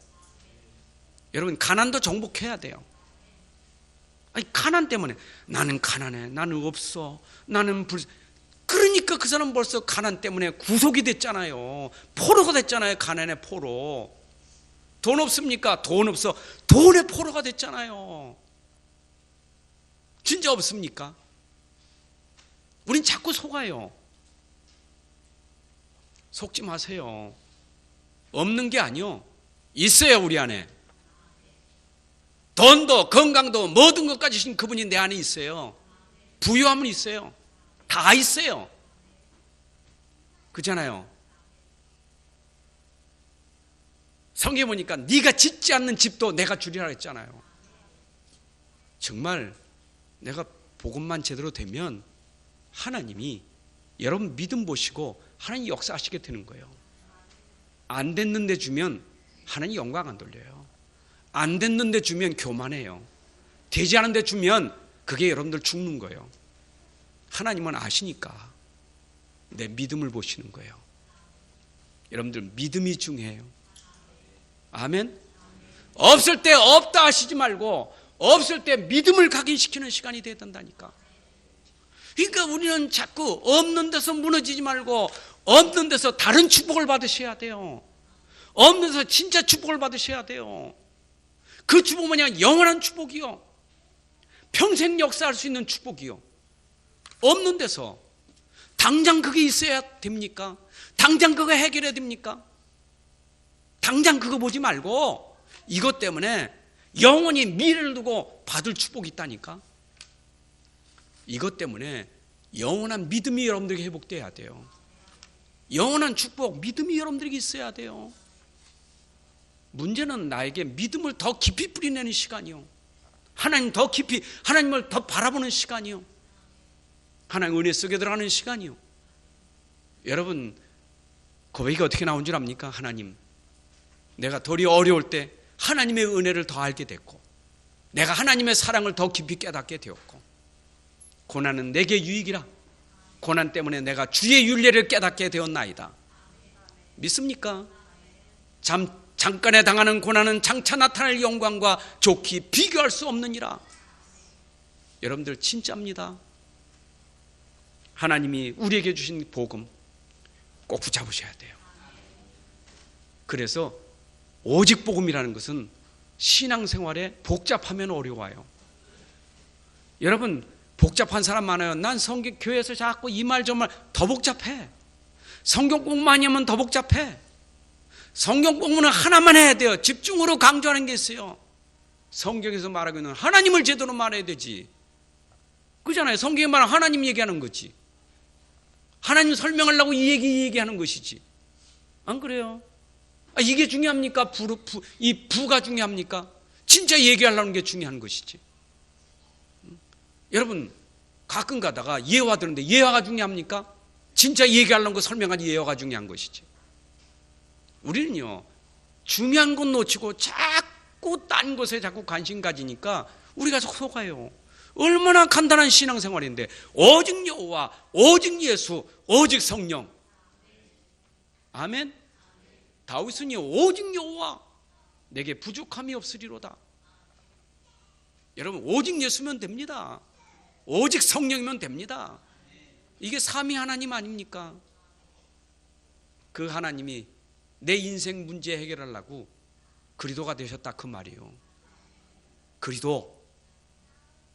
[SPEAKER 2] 여러분 가난도 정복해야 돼요. 아니 가난 때문에 나는 가난해, 나는 없어, 나는 그러니까 그 사람 벌써 가난 때문에 구속이 됐잖아요. 포로가 됐잖아요. 가난의 포로. 돈 없습니까? 돈 없어. 돈의 포로가 됐잖아요. 진짜 없습니까? 우린 자꾸 속아요. 속지 마세요. 없는 게 아니요. 있어요, 우리 안에. 돈도 건강도 모든 것까지 주신 그분이 내 안에 있어요. 부유함은 있어요. 다 있어요. 그렇잖아요. 성경에 보니까 네가 짓지 않는 집도 내가 주리라 했잖아요. 정말 내가 복음만 제대로 되면 하나님이 여러분 믿음 보시고 하나님 역사하시게 되는 거예요. 안 됐는데 주면 하나님 영광 안 돌려요. 안 됐는데 주면 교만해요. 되지 않은데 주면 그게 여러분들 죽는 거예요. 하나님은 아시니까 내 믿음을 보시는 거예요. 여러분들 믿음이 중요해요. 아멘. 없을 때 없다 하시지 말고 없을 때 믿음을 각인시키는 시간이 돼야 된다니까. 그러니까 우리는 자꾸 없는 데서 무너지지 말고 없는 데서 다른 축복을 받으셔야 돼요. 없는 데서 진짜 축복을 받으셔야 돼요. 그 축복은 뭐냐? 영원한 축복이요. 평생 역사할 수 있는 축복이요. 없는 데서 당장 그게 있어야 됩니까? 당장 그거 해결해야 됩니까? 당장 그거 보지 말고 이것 때문에 영원히 미래를 두고 받을 축복이 있다니까. 이것 때문에 영원한 믿음이 여러분들에게 회복돼야 돼요. 영원한 축복, 믿음이 여러분들에게 있어야 돼요. 문제는 나에게 믿음을 더 깊이 뿌리내는 시간이요. 하나님 더 깊이, 하나님을 더 바라보는 시간이요. 하나님 은혜 속에 들어가는 시간이요. 여러분 고백이 어떻게 나온 줄 압니까? 하나님, 내가 덜이 어려울 때 하나님의 은혜를 더 알게 됐고 내가 하나님의 사랑을 더 깊이 깨닫게 되었고 고난은 내게 유익이라. 고난 때문에 내가 주의 윤례를 깨닫게 되었나이다. 믿습니까? 잠깐에 당하는 고난은 장차 나타날 영광과 좋게 비교할 수 없느니라. 여러분들 진짜입니다. 하나님이 우리에게 주신 복음 꼭 붙잡으셔야 돼요. 그래서 오직 복음이라는 것은 신앙생활에 복잡하면 어려워요. 여러분 복잡한 사람 많아요. 난 성경 교회에서 자꾸 이 말 저 말 더 복잡해. 성경 공부 많이 하면 더 복잡해. 성경 공부는 하나만 해야 돼요. 집중으로 강조하는 게 있어요. 성경에서 말하고 있는 하나님을 제대로 말해야 되지. 그잖아요. 성경에 말하는 하나님 얘기하는 거지. 하나님 설명하려고 이 얘기하는 것이지. 안 그래요? 이게 중요합니까? 이 부가 중요합니까? 진짜 얘기하려는 게 중요한 것이지. 여러분 가끔 가다가 예화 들었는데 예화가 중요합니까? 진짜 얘기하려는 거 설명하지 예화가 중요한 것이지. 우리는요 중요한 건 놓치고 자꾸 딴 것에 자꾸 관심 가지니까 우리가 속아요. 얼마나 간단한 신앙생활인데 오직 여호와, 오직 예수, 오직 성령. 아멘. 다윗은요 오직 여호와 내게 부족함이 없으리로다. 여러분 오직 예수면 됩니다. 오직 성령이면 됩니다. 이게 삼위 하나님 아닙니까? 그 하나님이 내 인생 문제 해결하려고 그리도가 되셨다 그 말이에요.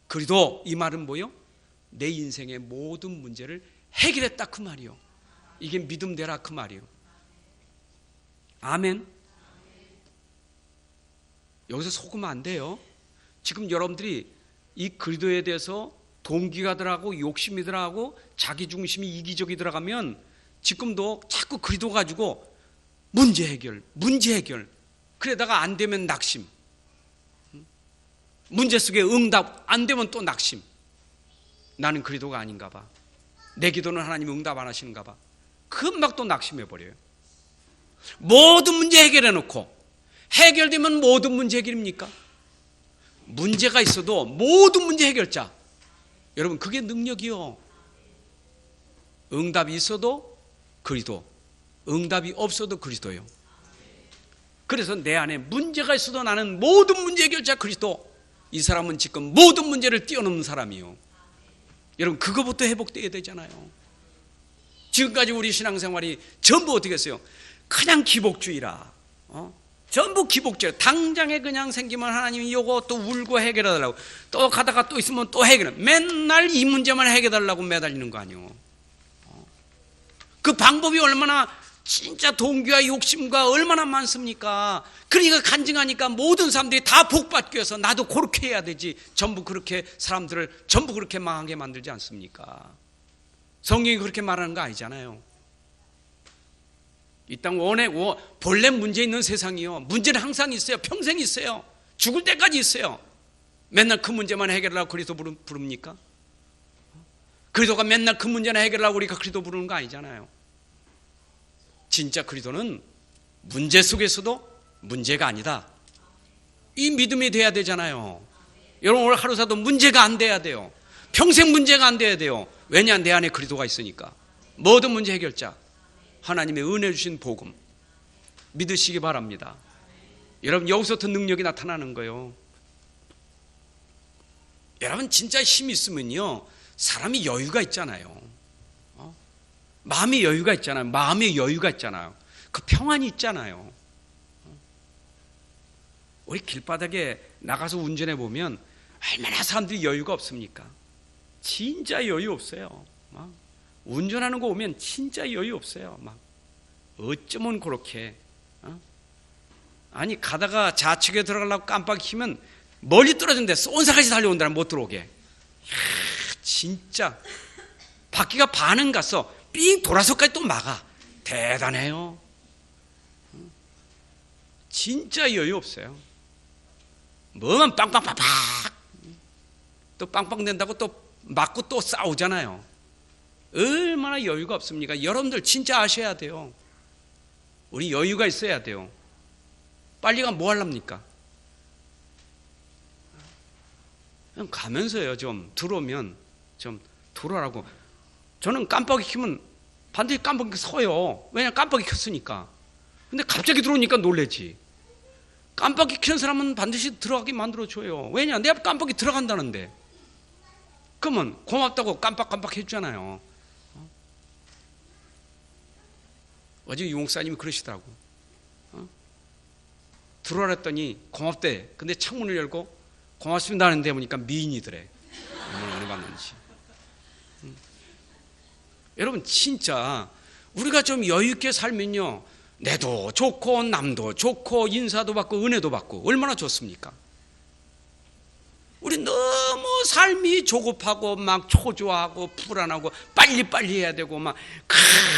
[SPEAKER 2] 그리도 이 말은 뭐요? 내 인생의 모든 문제를 해결했다 그 말이요. 이게 믿음 되라 그 말이요. 아멘. 여기서 속으면 안 돼요. 지금 여러분들이 이 그리도에 대해서 동기가 들어가고 욕심이 들어가고 자기 중심이 이기적이 들어가면 지금도 자꾸 그리도 가지고 문제 해결 그러다가 안 되면 낙심, 문제 속에 응답 안 되면 또 낙심. 나는 그리도가 아닌가 봐. 내 기도는 하나님이 응답 안 하시는가 봐. 금방 또 낙심해 버려요. 모든 문제 해결해 놓고 해결되면 모든 문제 해결입니까? 문제가 있어도 모든 문제 해결자. 여러분 그게 능력이요. 응답이 있어도 그리도, 응답이 없어도 그리도요. 그래서 내 안에 문제가 있어도 나는 모든 문제 해결자 그리도. 이 사람은 지금 모든 문제를 뛰어넘는 사람이요. 여러분 그거부터 회복되어야 되잖아요. 지금까지 우리 신앙생활이 전부 어떻게 했어요? 그냥 기복주의라. 전부 기복주의. 당장에 그냥 생기면 하나님이 요거 또 울고 해결해달라고, 또 가다가 또 있으면 또 해결해. 맨날 이 문제만 해결해달라고 매달리는 거 아니에요. 그 방법이 얼마나 진짜 동기와 욕심과 얼마나 많습니까? 그러니까 간증하니까 모든 사람들이 다 복받기 위해서 나도 그렇게 해야 되지. 전부 그렇게 사람들을 전부 그렇게 망하게 만들지 않습니까? 성경이 그렇게 말하는 거 아니잖아요. 이 땅 본래 문제 있는 세상이요. 문제는 항상 있어요. 평생 있어요. 죽을 때까지 있어요. 맨날 그 문제만 해결하려고 그리스도 부릅니까? 그리스도가 맨날 그 문제나 해결하려고 우리가 그리스도 부르는 거 아니잖아요. 진짜 그리스도는 문제 속에서도 문제가 아니다. 이 믿음이 돼야 되잖아요. 여러분 오늘 하루사도 문제가 안 돼야 돼요. 평생 문제가 안 돼야 돼요. 왜냐? 내 안에 그리스도가 있으니까. 모든 문제 해결자, 하나님의 은혜 주신 복음 믿으시기 바랍니다. 여러분 여기서부터 능력이 나타나는 거예요. 여러분 진짜 힘이 있으면요 사람이 여유가 있잖아요. 마음의 여유가 있잖아요. 마음의 여유가 있잖아요. 그 평안이 있잖아요. 우리 길바닥에 나가서 운전해 보면 얼마나 사람들이 여유가 없습니까? 진짜 여유 없어요. 막 운전하는 거 오면 진짜 여유 없어요. 막 어쩌면 그렇게 아니 가다가 좌측에 들어가려고 깜빡이 켜면 멀리 떨어졌는데 쏜사같이 달려온다면 못 들어오게. 이야, 진짜 바퀴가 반은 갔어. 삥 돌아서까지 또 막아. 대단해요. 진짜 여유 없어요. 뭐만 빵빵빵빵 또 빵빵 된다고 또 맞고 또 싸우잖아요. 얼마나 여유가 없습니까? 여러분들 진짜 아셔야 돼요. 우리 여유가 있어야 돼요. 빨리 가면 뭐 하랍니까? 그냥 가면서요. 좀 들어오면 좀 들어라고. 저는 깜빡이 켜면 반드시 깜빡이 서요. 왜냐면 깜빡이 켰으니까. 근데 갑자기 들어오니까 놀래지. 깜빡이 켜는 사람은 반드시 들어가게 만들어줘요. 왜냐? 내가 깜빡이 들어간다는데. 그러면 고맙다고 깜빡깜빡 해주잖아요. 어제 유목사님이 그러시더라고. 들어왔더니 고맙대. 근데 창문을 열고 고맙습니다 하는데 보니까 미인이더래. 얼마나 은혜 받는지. 여러분 진짜 우리가 좀 여유 있게 살면요 내도 좋고 남도 좋고 인사도 받고 은혜도 받고 얼마나 좋습니까? 우리 너무 삶이 조급하고 막 초조하고 불안하고 빨리빨리 해야 되고 막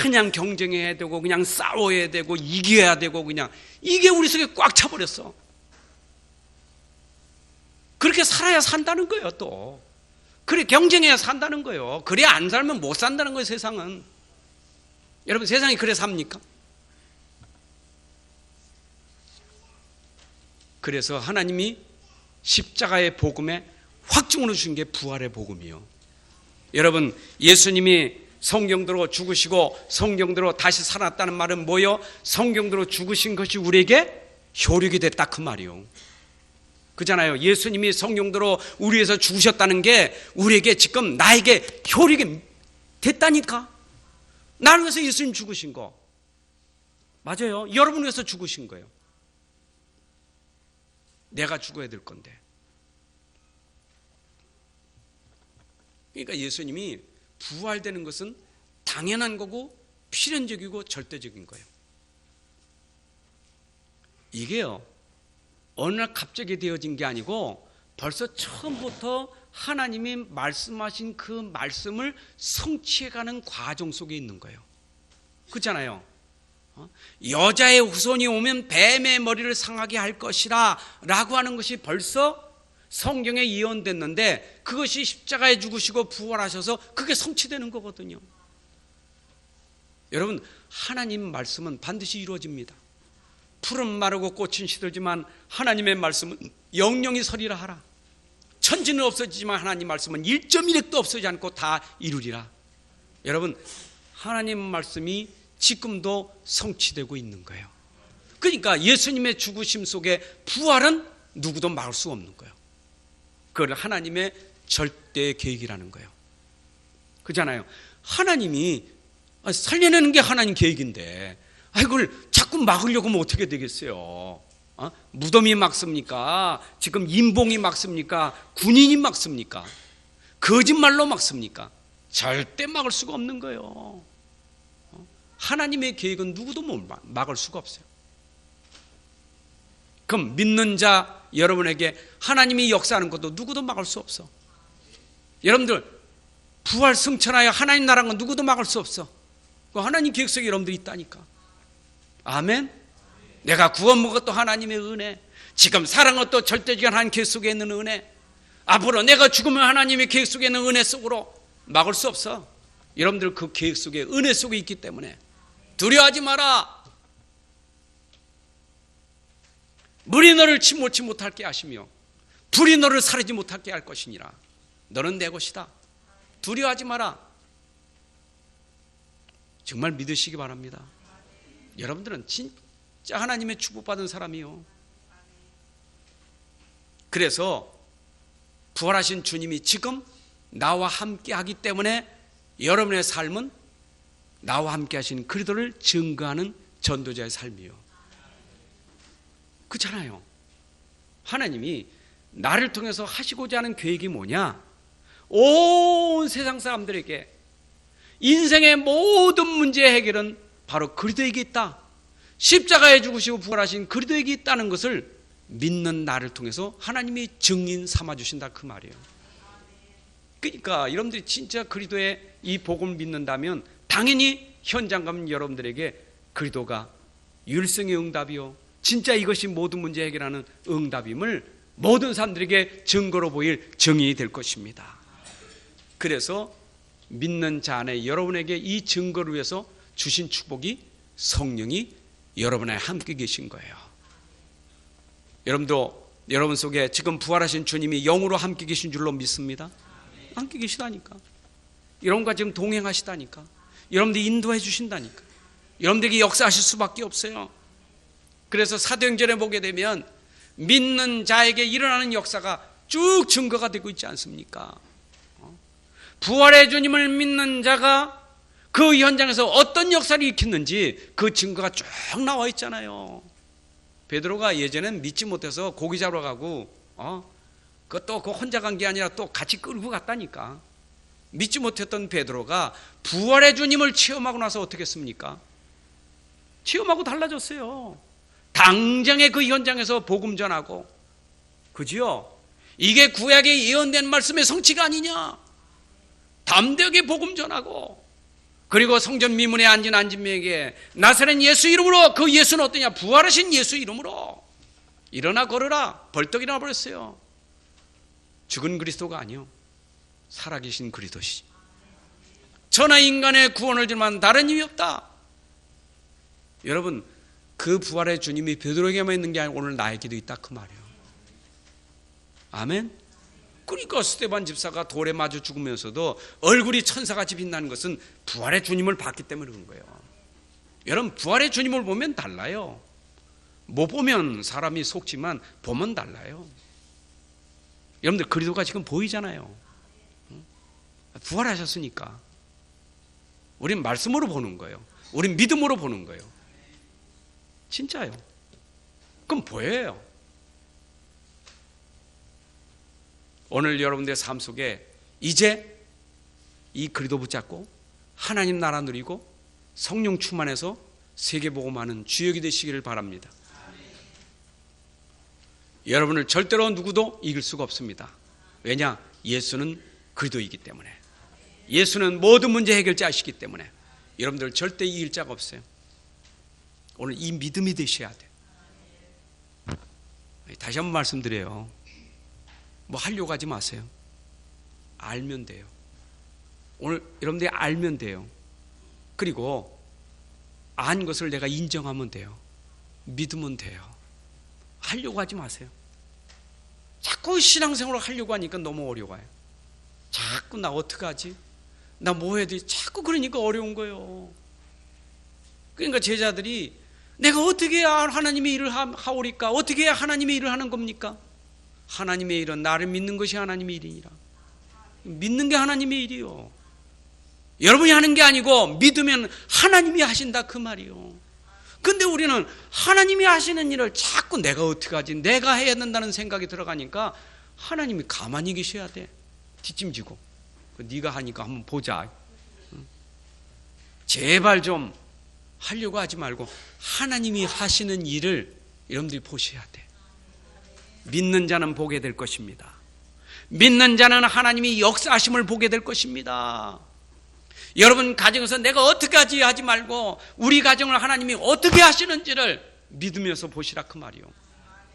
[SPEAKER 2] 그냥 경쟁해야 되고 그냥 싸워야 되고 이겨야 되고 그냥 이게 우리 속에 꽉 차버렸어. 그렇게 살아야 산다는 거예요. 또 그래 경쟁해야 산다는 거예요. 그래 안 살면 못 산다는 거예요. 세상은. 여러분 세상이 그래 삽니까? 그래서 하나님이 십자가의 복음에 확증으로 주신 게 부활의 복음이요. 여러분 예수님이 성경대로 죽으시고 성경대로 다시 살았다는 말은 뭐요? 성경대로 죽으신 것이 우리에게 효력이 됐다 그 말이요. 그잖아요. 예수님이 성령도로 우리 위해서 죽으셨다는 게 우리에게 지금 나에게 효력이 됐다니까. 나를 위해서 예수님 죽으신 거 맞아요. 여러분 위해서 죽으신 거예요. 내가 죽어야 될 건데. 그러니까 예수님이 부활되는 것은 당연한 거고 필연적이고 절대적인 거예요. 이게요, 어느 날 갑자기 되어진 게 아니고 벌써 처음부터 하나님이 말씀하신 그 말씀을 성취해가는 과정 속에 있는 거예요. 그렇잖아요. 여자의 후손이 오면 뱀의 머리를 상하게 할 것이라 라고 하는 것이 벌써 성경에 예언됐는데 그것이 십자가에 죽으시고 부활하셔서 그게 성취되는 거거든요. 여러분, 하나님 말씀은 반드시 이루어집니다. 풀은 마르고 꽃은 시들지만 하나님의 말씀은 영영이 서리라 하라. 천지는 없어지지만 하나님 말씀은 1.1핵도 없어지지 않고 다 이루리라. 여러분, 하나님 말씀이 지금도 성취되고 있는 거예요. 그러니까 예수님의 죽으심 속에 부활은 누구도 막을 수 없는 거예요. 그걸 하나님의 절대 계획이라는 거예요. 그렇잖아요. 하나님이 살려내는 게 하나님 계획인데 이걸 자꾸 막으려고 하면 어떻게 되겠어요? 무덤이 막습니까? 지금 인봉이 막습니까? 군인이 막습니까? 거짓말로 막습니까? 절대 막을 수가 없는 거예요. 하나님의 계획은 누구도 막을 수가 없어요. 그럼 믿는 자 여러분에게 하나님이 역사하는 것도 누구도 막을 수 없어. 여러분들 부활 승천하여 하나님 나라는 건 누구도 막을 수 없어. 하나님 계획 속에 여러분들이 있다니까. 아멘. 내가 구원 먹은 것도 하나님의 은혜, 지금 사랑은 또 절대적인 하나님 계획 속에 있는 은혜, 앞으로 내가 죽으면 하나님의 계획 속에 있는 은혜 속으로 막을 수 없어. 여러분들 그 계획 속에 은혜 속에 있기 때문에 두려워하지 마라. 물이 너를 침몰치 못하게 하시며 불이 너를 사르지 못하게 할 것이니라. 너는 내 것이다. 두려워하지 마라. 정말 믿으시기 바랍니다. 여러분들은 진짜 하나님의 축복받은 사람이요. 그래서 부활하신 주님이 지금 나와 함께 하기 때문에 여러분의 삶은 나와 함께 하신 그리스도를 증거하는 전도자의 삶이요. 그렇잖아요. 하나님이 나를 통해서 하시고자 하는 계획이 뭐냐? 온 세상 사람들에게 인생의 모든 문제의 해결은 바로 그리스도에게 있다. 십자가에 죽으시고 부활하신 그리스도에게 있다는 것을 믿는 나를 통해서 하나님이 증인 삼아주신다 그 말이에요. 그러니까 여러분들이 진짜 그리스도의 이 복음을 믿는다면 당연히 현장 가면 여러분들에게 그리스도가 율성의 응답이요, 진짜 이것이 모든 문제 해결하는 응답임을 모든 사람들에게 증거로 보일 증인이 될 것입니다. 그래서 믿는 자 안에 여러분에게 이 증거를 위해서 주신 축복이 성령이 여러분 안에 함께 계신 거예요. 여러분도 여러분 속에 지금 부활하신 주님이 영으로 함께 계신 줄로 믿습니다. 함께 계시다니까. 여러분과 지금 동행하시다니까. 여러분들 인도해 주신다니까. 여러분들에게 역사하실 수밖에 없어요. 그래서 사도행전에 보게 되면 믿는 자에게 일어나는 역사가 쭉 증거가 되고 있지 않습니까? 부활의 주님을 믿는 자가 그 현장에서 어떤 역사를 일으켰는지 그 증거가 쭉 나와 있잖아요. 베드로가 예전엔 믿지 못해서 고기 잡으러 가고 그것도 그 혼자 간 게 아니라 또 같이 끌고 갔다니까. 믿지 못했던 베드로가 부활의 주님을 체험하고 나서 어떻게 했습니까? 체험하고 달라졌어요. 당장에 그 현장에서 복음 전하고, 그지요? 이게 구약에 예언된 말씀의 성취가 아니냐? 담대하게 복음 전하고, 그리고 성전 미문에 앉은 안진매에게 나사렛 예수 이름으로, 그 예수는 어떠냐? 부활하신 예수 이름으로 일어나 걸으라. 벌떡 일어나 버렸어요. 죽은 그리스도가 아니요, 살아계신 그리스도시지. 천하 인간의 구원을 줄만 다른 이유 없다. 여러분, 그 부활의 주님이 베드로에게만 있는 게 아니라 오늘 나에게도 있다 그 말이에요. 아멘. 그러니까 스데반 집사가 돌에 맞아 죽으면서도 얼굴이 천사같이 빛나는 것은 부활의 주님을 봤기 때문에 그런 거예요. 여러분, 부활의 주님을 보면 달라요. 못 보면 사람이 속지만 보면 달라요. 여러분들 그리스도가 지금 보이잖아요. 부활하셨으니까. 우린 말씀으로 보는 거예요. 우린 믿음으로 보는 거예요. 진짜요. 그럼 보여요. 오늘 여러분들의 삶 속에 이제 이 그리스도 붙잡고 하나님 나라 누리고 성령 충만해서 세계복음하는 주역이 되시기를 바랍니다. 여러분을 절대로 누구도 이길 수가 없습니다. 왜냐? 예수는 그리스도이기 때문에. 예수는 모든 문제 해결자이시기 때문에 여러분들 절대 이길 자가 없어요. 오늘 이 믿음이 되셔야 돼요. 다시 한번 말씀드려요. 뭐 하려고 하지 마세요. 알면 돼요. 오늘 여러분들이 알면 돼요. 그리고 안 것을 내가 인정하면 돼요. 믿으면 돼요. 하려고 하지 마세요. 자꾸 신앙생활을 하려고 하니까 너무 어려워요. 자꾸 나 어떡하지? 나 뭐 해야 되지? 자꾸 그러니까 어려운 거예요. 그러니까 제자들이 내가 어떻게 해야 하나님의 일을 하오리까? 어떻게 해야 하나님의 일을 하는 겁니까? 하나님의 일은 나를 믿는 것이 하나님의 일이니라. 믿는 게 하나님의 일이요. 여러분이 하는 게 아니고 믿으면 하나님이 하신다 그 말이요. 근데 우리는 하나님이 하시는 일을 자꾸 내가 어떻게 하지? 내가 해야 된다는 생각이 들어가니까 하나님이 가만히 계셔야 돼. 뒷짐지고. 네가 하니까 한번 보자. 제발 좀 하려고 하지 말고 하나님이 하시는 일을 여러분들이 보셔야 돼. 믿는 자는 보게 될 것입니다. 믿는 자는 하나님이 역사하심을 보게 될 것입니다. 여러분 가정에서 내가 어떻게 하지 말고 우리 가정을 하나님이 어떻게 하시는지를 믿으면서 보시라 그 말이요.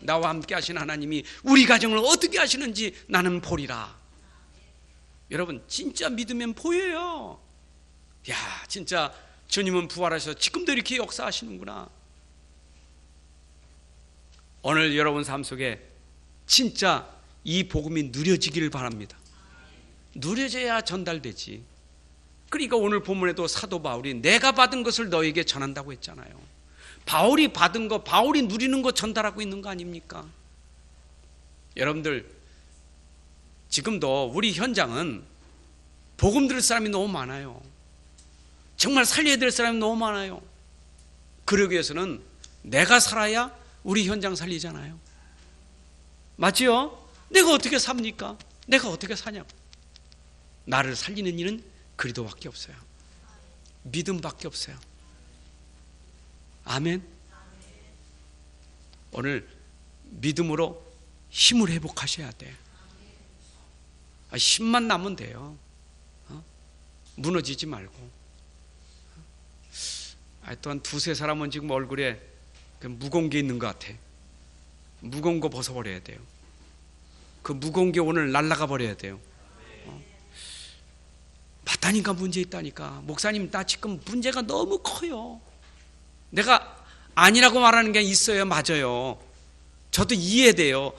[SPEAKER 2] 나와 함께 하신 하나님이 우리 가정을 어떻게 하시는지 나는 보리라. 여러분 진짜 믿으면 보여요. 야 진짜 주님은 부활하셔서 지금도 이렇게 역사하시는구나. 오늘 여러분 삶 속에 진짜 이 복음이 누려지기를 바랍니다. 누려져야 전달되지. 그러니까 오늘 본문에도 사도 바울이 내가 받은 것을 너에게 전한다고 했잖아요. 바울이 받은 거, 바울이 누리는 거 전달하고 있는 거 아닙니까? 여러분들 지금도 우리 현장은 복음 들을 사람이 너무 많아요. 정말 살려야 될 사람이 너무 많아요. 그러기 위해서는 내가 살아야 우리 현장 살리잖아요. 맞지요? 내가 어떻게 삽니까? 내가 어떻게 사냐고. 나를 살리는 일은 그리스도밖에 없어요. 믿음밖에 없어요. 아멘. 오늘 믿음으로 힘을 회복하셔야 돼. 힘만 나면 돼요. 무너지지 말고. 또한 두세 사람은 지금 얼굴에 무거운 게 있는 것 같아. 무거운 거 벗어버려야 돼요. 그 무거운 게 오늘 날아가 버려야 돼요. 맞다니까 문제 있다니까. 목사님 나 지금 문제가 너무 커요. 내가 아니라고 말하는 게 있어요. 맞아요. 저도 이해돼요.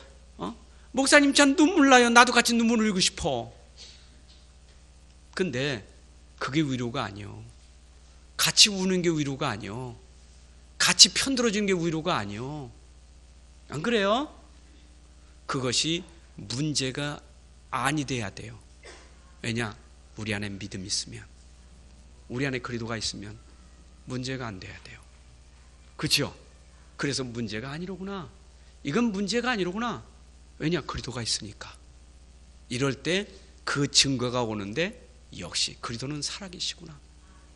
[SPEAKER 2] 목사님 전 눈물 나요. 나도 같이 눈물 흘리고 싶어. 근데 그게 위로가 아니요. 같이 우는 게 위로가 아니요. 같이 편들어주는 게 위로가 아니요. 안 그래요? 그것이 문제가 아니 돼야 돼요. 왜냐? 우리 안에 믿음이 있으면, 우리 안에 그리스도가 있으면 문제가 안 돼야 돼요. 그렇죠? 그래서 문제가 아니로구나. 이건 문제가 아니로구나. 왜냐? 그리스도가 있으니까. 이럴 때 그 증거가 오는데 역시 그리스도는 살아계시구나.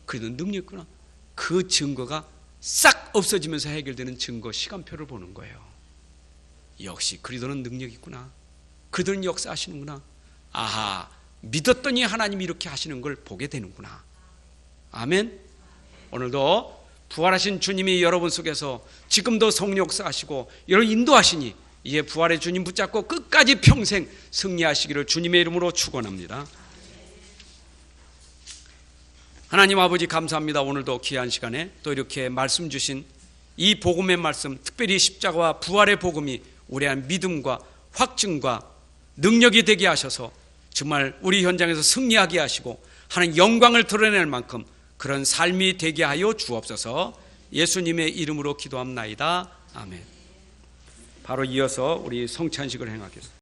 [SPEAKER 2] 그리스도는 능력이구나. 그 증거가 싹 없어지면서 해결되는 증거 시간표를 보는 거예요. 역시 그리스도는 능력이 있구나. 그리스도는 역사하시는구나. 아하, 믿었더니 하나님이 이렇게 하시는 걸 보게 되는구나. 아멘. 오늘도 부활하신 주님이 여러분 속에서 지금도 성령 역사하시고 여러분 인도하시니 이제 부활의 주님 붙잡고 끝까지 평생 승리하시기를 주님의 이름으로 축원합니다. 하나님 아버지 감사합니다. 오늘도 귀한 시간에 또 이렇게 말씀 주신 이 복음의 말씀, 특별히 십자가와 부활의 복음이 우리 안 믿음과 확증과 능력이 되게 하셔서 정말 우리 현장에서 승리하게 하시고 하나님 영광을 드러낼 만큼 그런 삶이 되게 하여 주옵소서. 예수님의 이름으로 기도합나이다. 아멘. 바로 이어서 우리 성찬식을 행하겠습니다.